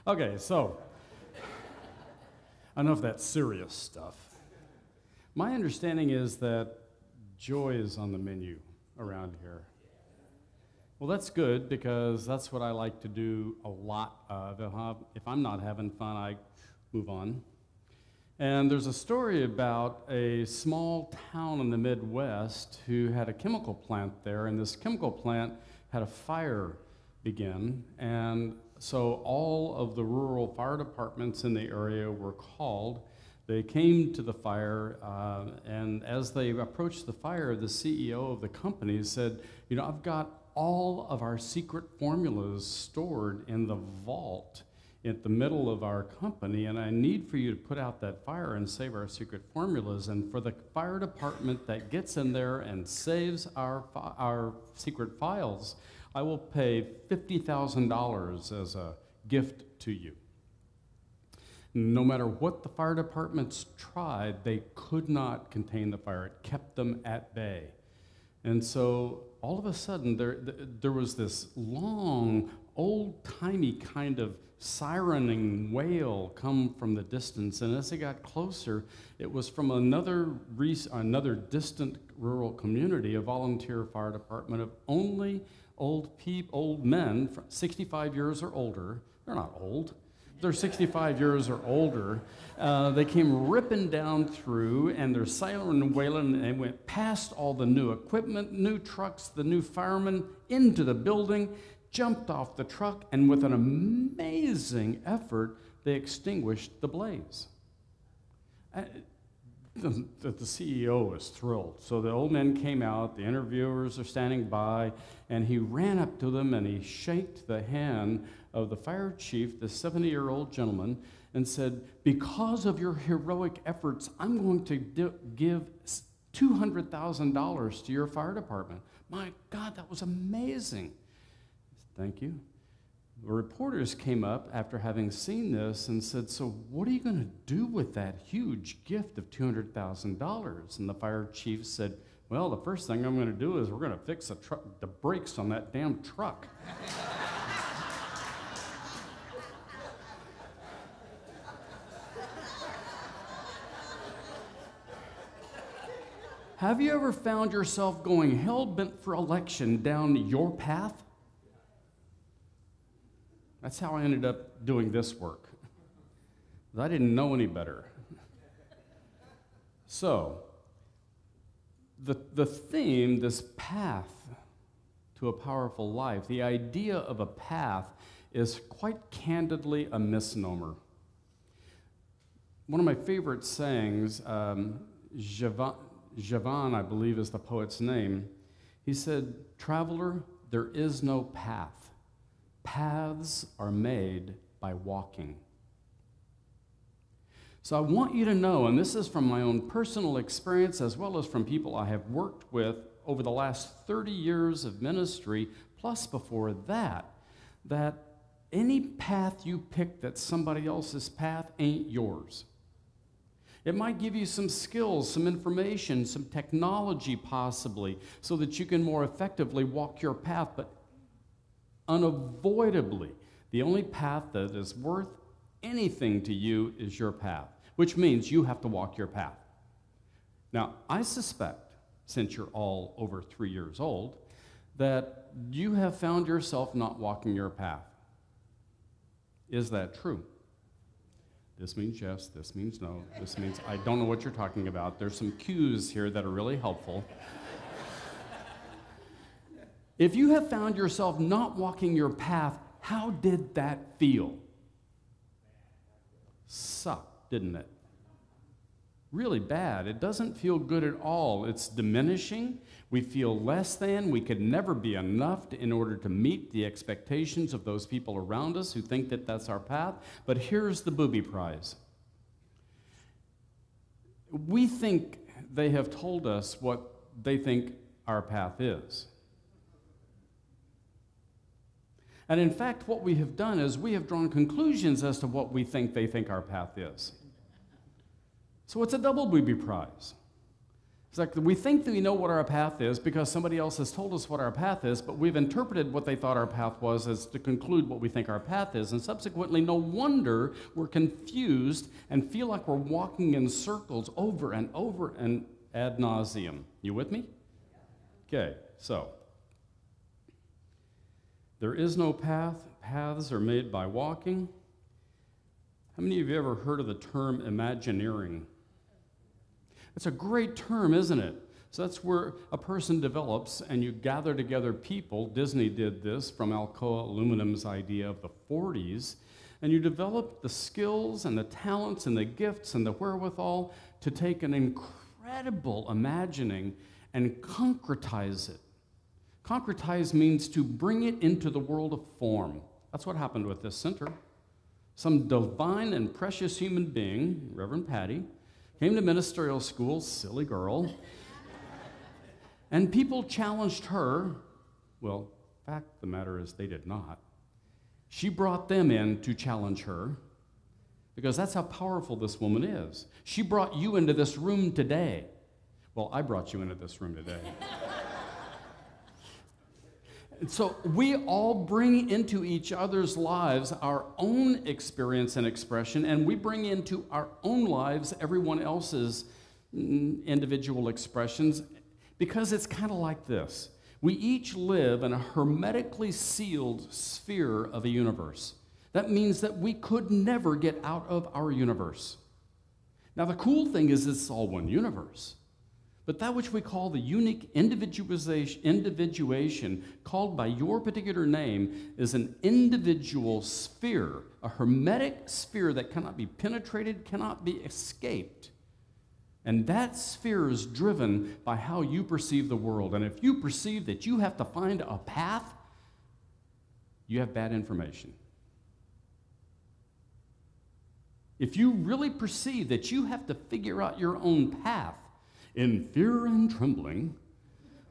Okay, so enough of that serious stuff. My understanding is that joy is on the menu around here. Well, that's good because that's what I like to do a lot of. If I'm not having fun, I move on. And there's a story about a small town in the Midwest who had a chemical plant there, and this chemical plant had a fire begin, and so all of the rural fire departments in the area were called. They came to the fire, and as they approached the fire, the CEO of the company said, I've got all of our secret formulas stored in the vault at the middle of our company, and I need for you to put out that fire and save our secret formulas. And for the fire department that gets in there and saves our secret files, I will pay $50,000 as a gift to you. No matter what the fire departments tried, they could not contain the fire. It kept them at bay. And so all of a sudden, there was this long, old-timey kind of sirening wail come from the distance. And as it got closer, it was from another distant rural community, a volunteer fire department of only old men, 65 years or older. They're not old. They're 65 years or older. They came ripping down through, and they're siren and wailing, and they went past all the new equipment, new trucks, the new firemen, into the building, jumped off the truck, and with an amazing effort, they extinguished the blaze. The CEO was thrilled. So the old men came out, the interviewers are standing by, and he ran up to them and he shaked the hand of the fire chief, the 70-year-old gentleman, and said, because of your heroic efforts, I'm going to give $200,000 to your fire department. My God, that was amazing. Thank you. The reporters came up after having seen this and said, so what are you going to do with that huge gift of $200,000? And the fire chief said, well, the first thing I'm going to do is we're going to fix the brakes on that damn truck. Have you ever found yourself going hell-bent for election down your path? That's how I ended up doing this work. I didn't know any better. So, the theme, this path to a powerful life, the idea of a path is quite candidly a misnomer. One of my favorite sayings, Javon, I believe is the poet's name, he said, traveler, there is no path. Paths are made by walking. So I want you to know, and this is from my own personal experience as well as from people I have worked with over the last 30 years of ministry, plus before that, that any path you pick that's somebody else's path ain't yours. It might give you some skills, some information, some technology possibly, so that you can more effectively walk your path, but unavoidably, the only path that is worth anything to you is your path, which means you have to walk your path. Now, I suspect, since you're all over 3 years old, that you have found yourself not walking your path. Is that true? This means yes, this means no, this means I don't know what you're talking about. There's some cues here that are really helpful. If you have found yourself not walking your path, how did that feel? Sucked, didn't it? Really bad. It doesn't feel good at all. It's diminishing. We feel less than. We could never be enough in order to meet the expectations of those people around us who think that that's our path. But here's the booby prize. We think they have told us what they think our path is. And in fact, what we have done is we have drawn conclusions as to what we think they think our path is. So it's a double booby prize. It's like we think that we know what our path is because somebody else has told us what our path is, but we've interpreted what they thought our path was as to conclude what we think our path is. And subsequently, no wonder we're confused and feel like we're walking in circles over and over and ad nauseum. You with me? Okay, so there is no path. Paths are made by walking. How many of you ever heard of the term Imagineering? It's a great term, isn't it? So that's where a person develops and you gather together people. Disney did this from Alcoa Aluminum's idea of the 40s. And you develop the skills and the talents and the gifts and the wherewithal to take an incredible imagining and concretize it. Concretize means to bring it into the world of form. That's what happened with this center. Some divine and precious human being, Reverend Patty, came to ministerial school, silly girl, and people challenged her. Well, fact of the matter is they did not. She brought them in to challenge her because that's how powerful this woman is. She brought you into this room today. Well, I brought you into this room today. And so we all bring into each other's lives our own experience and expression, and we bring into our own lives everyone else's individual expressions, because it's kind of like this. We each live in a hermetically sealed sphere of a universe. That means that we could never get out of our universe. Now, the cool thing is it's all one universe. But that which we call the unique individuation called by your particular name is an individual sphere, a hermetic sphere that cannot be penetrated, cannot be escaped. And that sphere is driven by how you perceive the world. And if you perceive that you have to find a path, you have bad information. If you really perceive that you have to figure out your own path, in fear and trembling,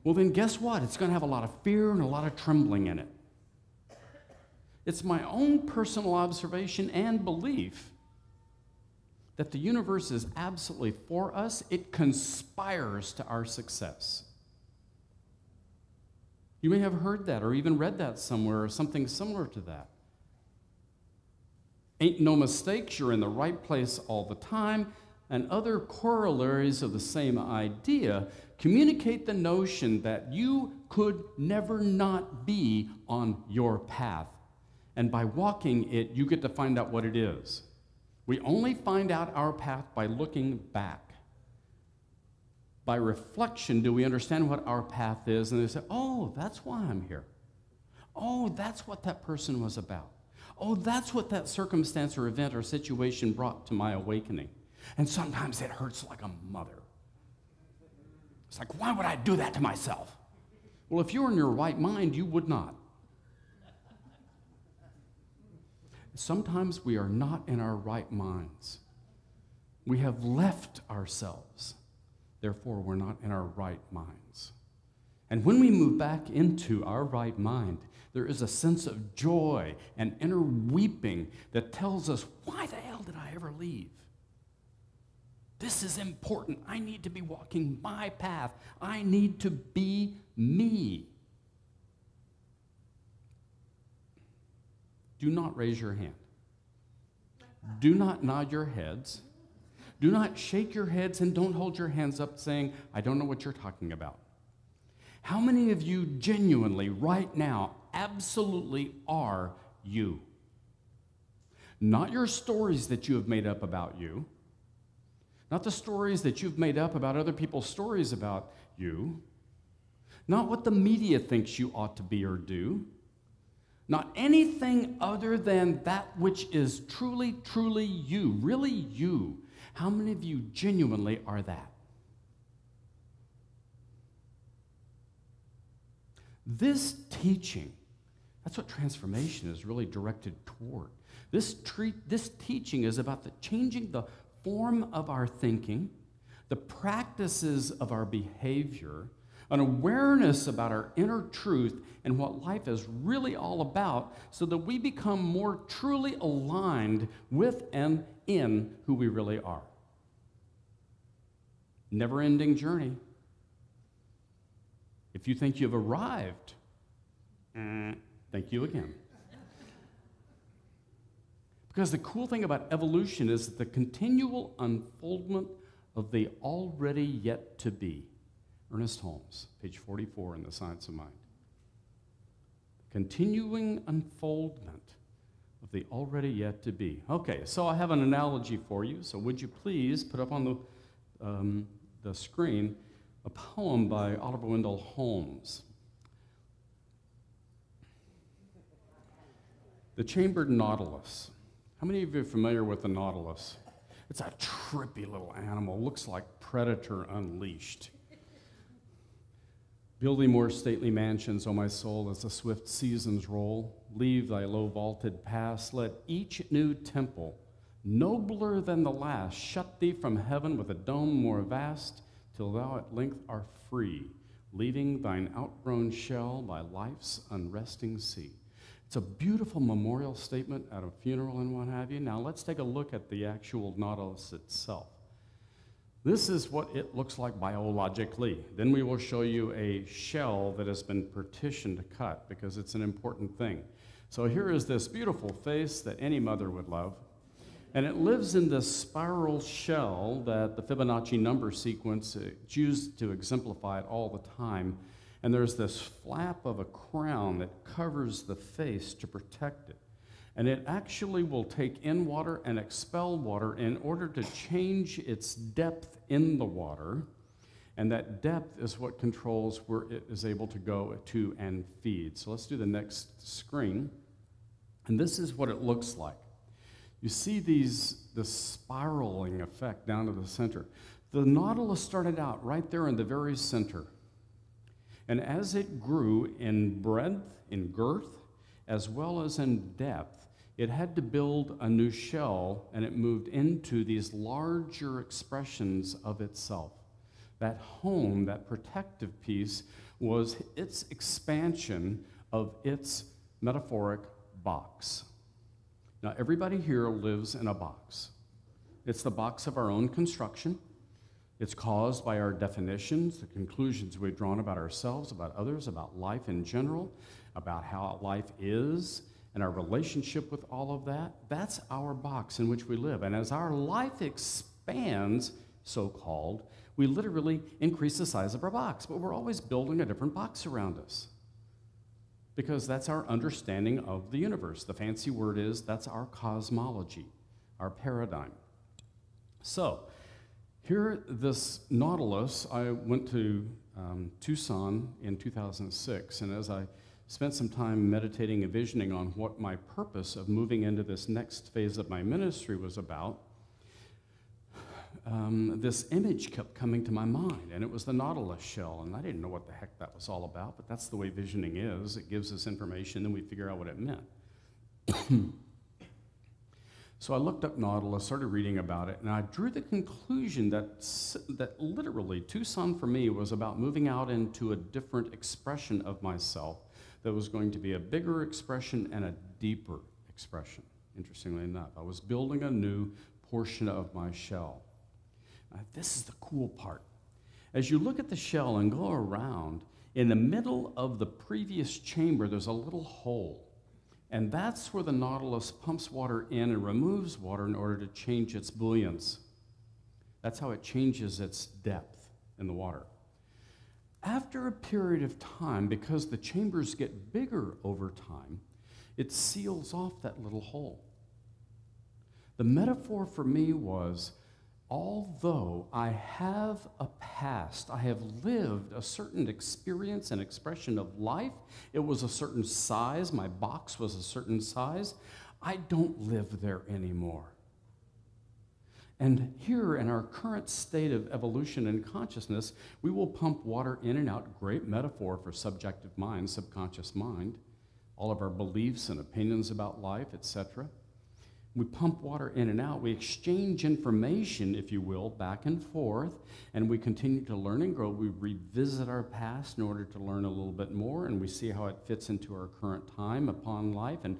well then guess what? It's going to have a lot of fear and a lot of trembling in it. It's my own personal observation and belief that the universe is absolutely for us. It conspires to our success. You may have heard that or even read that somewhere or something similar to that. Ain't no mistakes, you're in the right place all the time. And other corollaries of the same idea communicate the notion that you could never not be on your path. And by walking it, you get to find out what it is. We only find out our path by looking back. By reflection, do we understand what our path is? And they say, oh, that's why I'm here. Oh, that's what that person was about. Oh, that's what that circumstance or event or situation brought to my awakening. And sometimes it hurts like a mother. It's like, why would I do that to myself? Well, if you were in your right mind, you would not. Sometimes we are not in our right minds. We have left ourselves. Therefore, we're not in our right minds. And when we move back into our right mind, there is a sense of joy and inner weeping that tells us, why the hell did I ever leave? This is important. I need to be walking my path. I need to be me. Do not raise your hand. Do not nod your heads. Do not shake your heads, and don't hold your hands up saying, I don't know what you're talking about. How many of you genuinely right now absolutely are you? Not your stories that you have made up about you. Not the stories that you've made up about other people's stories about you. Not what the media thinks you ought to be or do. Not anything other than that which is truly, truly you, really you. How many of you genuinely are that? This teaching, that's what transformation is really directed toward. This teaching is about changing the form of our thinking, the practices of our behavior, an awareness about our inner truth and what life is really all about, so that we become more truly aligned with and in who we really are. Never-ending journey. If you think you've arrived, thank you again. Because the cool thing about evolution is the continual unfoldment of the already yet to be. Ernest Holmes, page 44 in The Science of Mind. Continuing unfoldment of the already yet to be. Okay, so I have an analogy for you. So would you please put up on the screen a poem by Oliver Wendell Holmes. The Chambered Nautilus. How many of you are familiar with the nautilus? It's a trippy little animal, looks like Predator unleashed. Build thee more stately mansions, O my soul, as the swift seasons roll. Leave thy low vaulted pass, let each new temple, nobler than the last, shut thee from heaven with a dome more vast, till thou at length art free, leaving thine outgrown shell by life's unresting sea. It's a beautiful memorial statement at a funeral and what have you. Now let's take a look at the actual nautilus itself. This is what it looks like biologically. Then we will show you a shell that has been partitioned cut because it's an important thing. So here is this beautiful face that any mother would love. And it lives in this spiral shell that the Fibonacci number sequence is used to exemplify it all the time. And there's this flap of a crown that covers the face to protect it. And it actually will take in water and expel water in order to change its depth in the water. And that depth is what controls where it is able to go to and feed. So let's do the next screen. And this is what it looks like. You see this spiraling effect down to the center. The nautilus started out right there in the very center. And as it grew in breadth, in girth, as well as in depth, it had to build a new shell, and it moved into these larger expressions of itself. That home, that protective piece, was its expansion of its metaphoric box. Now, everybody here lives in a box. It's the box of our own construction. It's caused by our definitions, the conclusions we've drawn about ourselves, about others, about life in general, about how life is, and our relationship with all of that. That's our box in which we live. And as our life expands, so-called, we literally increase the size of our box. But we're always building a different box around us, because that's our understanding of the universe. The fancy word is that's our cosmology, our paradigm. So, here, this nautilus, I went to Tucson in 2006, and as I spent some time meditating and visioning on what my purpose of moving into this next phase of my ministry was about, this image kept coming to my mind, and it was the nautilus shell, and I didn't know what the heck that was all about, but that's the way visioning is. It gives us information, then we figure out what it meant. So I looked up nautilus, started reading about it, and I drew the conclusion that literally Tucson for me was about moving out into a different expression of myself that was going to be a bigger expression and a deeper expression, interestingly enough. I was building a new portion of my shell. Now, this is the cool part. As you look at the shell and go around, in the middle of the previous chamber, there's a little hole. And that's where the nautilus pumps water in and removes water in order to change its buoyance. That's how it changes its depth in the water. After a period of time, because the chambers get bigger over time, it seals off that little hole. The metaphor for me was, although I have a past, I have lived a certain experience and expression of life, it was a certain size, my box was a certain size, I don't live there anymore. And here in our current state of evolution and consciousness, we will pump water in and out, great metaphor for subjective mind, subconscious mind, all of our beliefs and opinions about life, etc. We pump water in and out. We exchange information, if you will, back and forth, and we continue to learn and grow. We revisit our past in order to learn a little bit more, and we see how it fits into our current time upon life and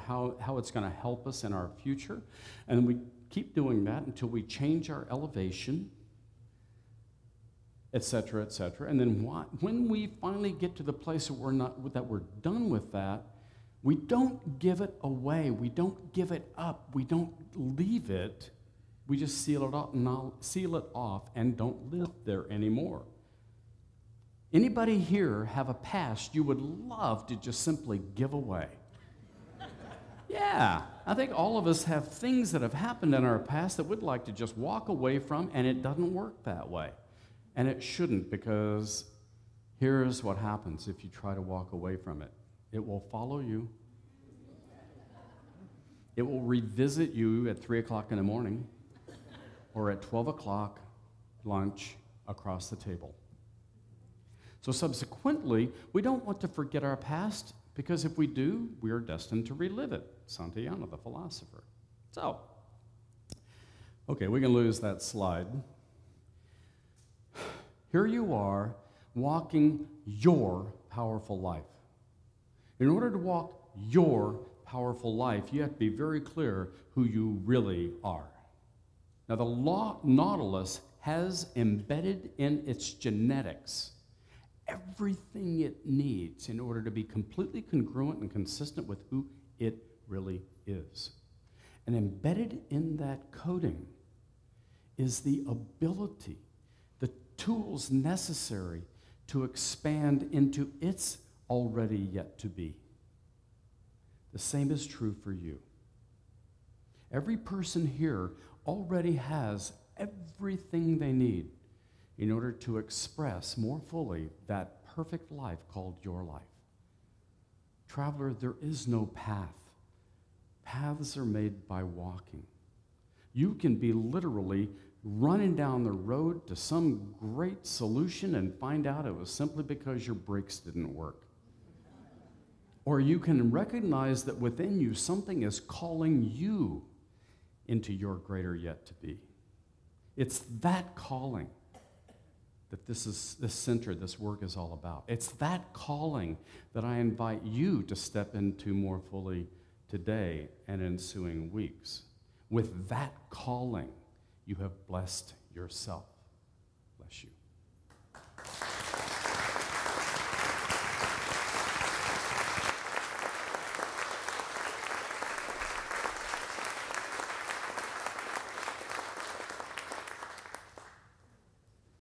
how it's going to help us in our future. And we keep doing that until we change our elevation etc., etc. And then when we finally get to the place that we're done with that, we don't give it away. We don't give it up. We don't leave it. We just seal it off and don't live there anymore. Anybody here have a past you would love to just simply give away? Yeah, I think all of us have things that have happened in our past that we'd like to just walk away from, and it doesn't work that way. And it shouldn't, because here's what happens if you try to walk away from it. It will follow you. It will revisit you at 3 o'clock in the morning or at 12 o'clock lunch across the table. So subsequently, we don't want to forget our past, because if we do, we are destined to relive it. Santayana, the philosopher. So, okay, we can lose that slide. Here you are walking your powerful life. In order to walk your powerful life, you have to be very clear who you really are. Now, the Nautilus has embedded in its genetics everything it needs in order to be completely congruent and consistent with who it really is. And embedded in that coding is the ability, the tools necessary to expand into its already yet to be. The same is true for you. Every person here already has everything they need in order to express more fully that perfect life called your life. Traveler, there is no path. Paths are made by walking. You can be literally running down the road to some great solution and find out it was simply because your brakes didn't work. Or you can recognize that within you something is calling you into your greater yet to be. It's that calling that this center, this work is all about. It's that calling that I invite you to step into more fully today and ensuing weeks. With that calling, you have blessed yourself. Bless you.